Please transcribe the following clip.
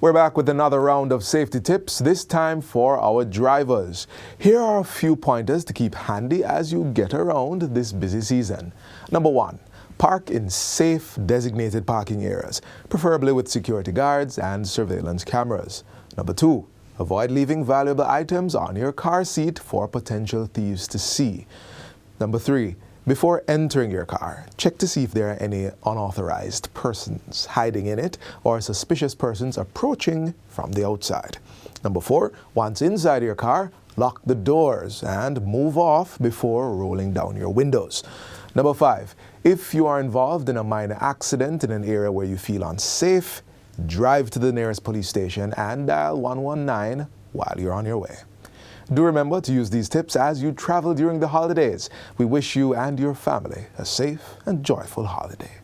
We're back with another round of safety tips, this time for our drivers. Here are a few pointers to keep handy as you get around this busy season. Number 1, park in safe designated parking areas, preferably with security guards and surveillance cameras. Number 2, avoid leaving valuable items on your car seat for potential thieves to see. Number 3, before entering your car, check to see if there are any unauthorized persons hiding in it or suspicious persons approaching from the outside. Number 4, once inside your car, lock the doors and move off before rolling down your windows. Number 5, if you are involved in a minor accident in an area where you feel unsafe, drive to the nearest police station and dial 119 while you're on your way. Do remember to use these tips as you travel during the holidays. We wish you and your family a safe and joyful holiday.